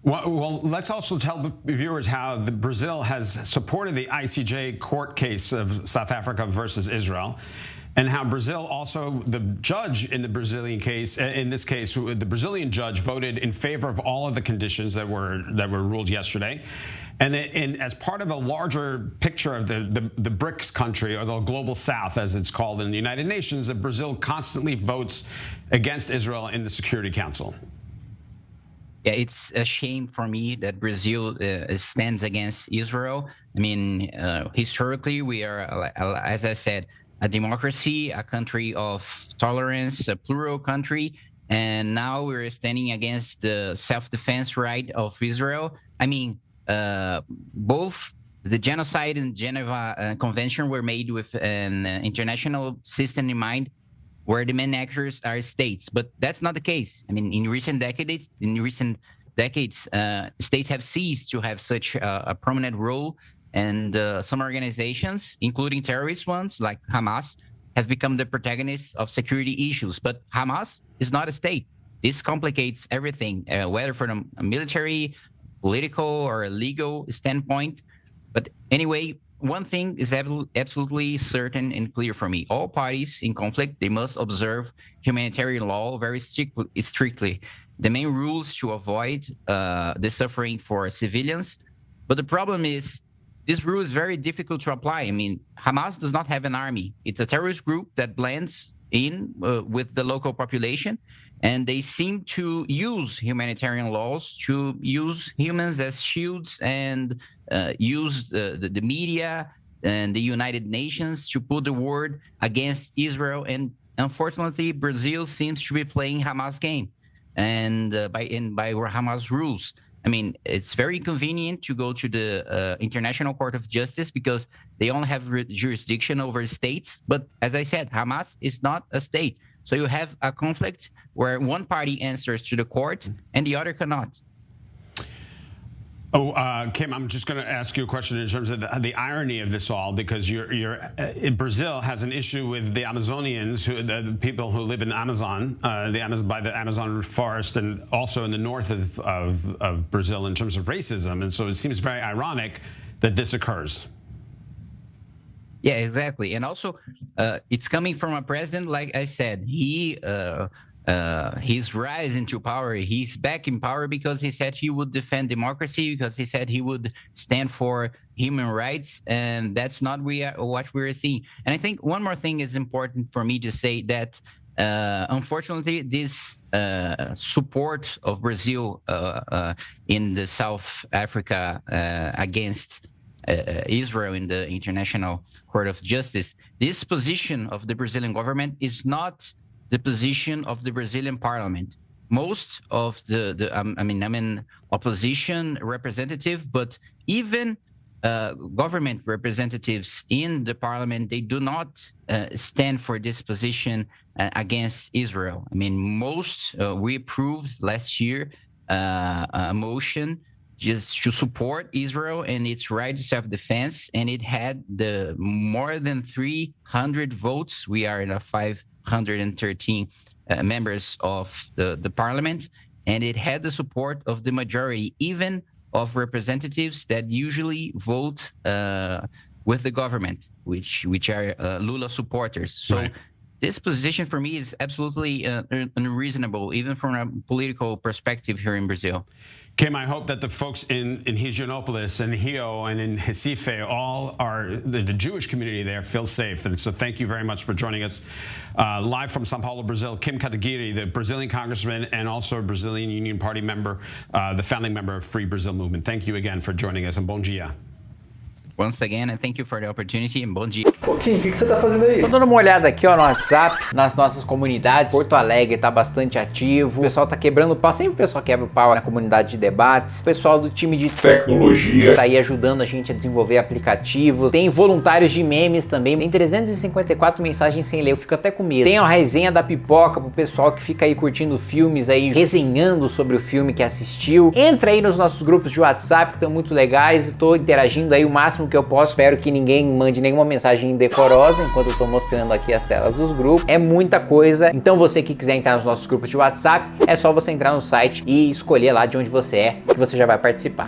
Well, let's also tell the viewers how Brazil has supported the ICJ court case of South Africa versus Israel, and how Brazil also, the judge in the Brazilian case, in this case, the Brazilian judge voted in favor of all of the conditions that were ruled yesterday. And as part of a larger picture of the BRICS country, or the Global South, as it's called in the United Nations, that Brazil constantly votes against Israel in the Security Council. Yeah, it's a shame for me that Brazil stands against Israel. I mean, historically, we are, as I said, a democracy, a country of tolerance, a plural country, and now we're standing against the self-defense right of Israel. I mean, both the genocide and Geneva Convention were made with an international system in mind, where the main actors are states, but that's not the case. I mean, in recent decades, states have ceased to have such a prominent role, and some organizations, including terrorist ones like Hamas, have become the protagonists of security issues. But Hamas is not a state. This complicates everything, whether from a military, political, or legal standpoint. But anyway, one thing is absolutely certain and clear for me. All parties in conflict, they must observe humanitarian law very strictly. The main rules to avoid the suffering for civilians. But the problem is, this rule is very difficult to apply. I mean, Hamas does not have an army. It's a terrorist group that blends in with the local population, and they seem to use humanitarian laws to use humans as shields and use the media and the United Nations to put the word against Israel. And unfortunately, Brazil seems to be playing Hamas game, and by Hamas rules. I mean, it's very convenient to go to the International Court of Justice because they only have jurisdiction over states. But as I said, Hamas is not a state. So you have a conflict where one party answers to the court and the other cannot. Oh, Kim, I'm just going to ask you a question in terms of the irony of this all, because Brazil has an issue with the Amazonians, the people who live in the Amazon, by the Amazon forest, and also in the north of Brazil in terms of racism. And so it seems very ironic that this occurs. Yeah, exactly. And also, it's coming from a president, like I said, his rise into power, he's back in power because he said he would defend democracy, because he said he would stand for human rights, and that's not what we're seeing. And I think one more thing is important for me to say, that unfortunately, this support of Brazil in the South Africa against Israel in the International Court of Justice, this position of the Brazilian government is not the position of the Brazilian parliament. Most of the opposition representative, but even government representatives in the parliament, they do not stand for this position against Israel. I mean, we approved last year a motion just to support Israel and its right to self-defense, and it had the more than 300 votes. We are in a 513 members of the parliament, and it had the support of the majority, even of representatives that usually vote with the government, which are Lula supporters. So right. This position for me is absolutely unreasonable, even from a political perspective here in Brazil. Kim, I hope that the folks in Higienópolis and Rio and in Recife, all the Jewish community there, feel safe. And so thank you very much for joining us live from São Paulo, Brazil. Kim Kataguiri, the Brazilian congressman and also a Brazilian Union Party member, the founding member of Free Brazil Movement. Thank you again for joining us, and bom dia. Once again, I thank you for the opportunity, and bom dia. Ô Kim, o que você tá fazendo aí? Tô dando uma olhada aqui, ó, no WhatsApp, nas nossas comunidades. Porto Alegre tá bastante ativo. O pessoal tá quebrando o pau. Sempre o pessoal quebra o pau na comunidade de debates. O pessoal do time de tecnologia tá aí ajudando a gente a desenvolver aplicativos. Tem voluntários de memes também. Tem 354 mensagens sem ler. Eu fico até com medo. Tem a resenha da pipoca pro pessoal que fica aí curtindo filmes aí, resenhando sobre o filme que assistiu. Entra aí nos nossos grupos de WhatsApp, que estão muito legais. Tô interagindo aí o máximo máximo que eu posso. Espero que ninguém mande nenhuma mensagem indecorosa enquanto eu tô mostrando aqui as telas dos grupos. É muita coisa, então você que quiser entrar nos nossos grupos de WhatsApp, é só você entrar no site e escolher lá de onde você é, que você já vai participar.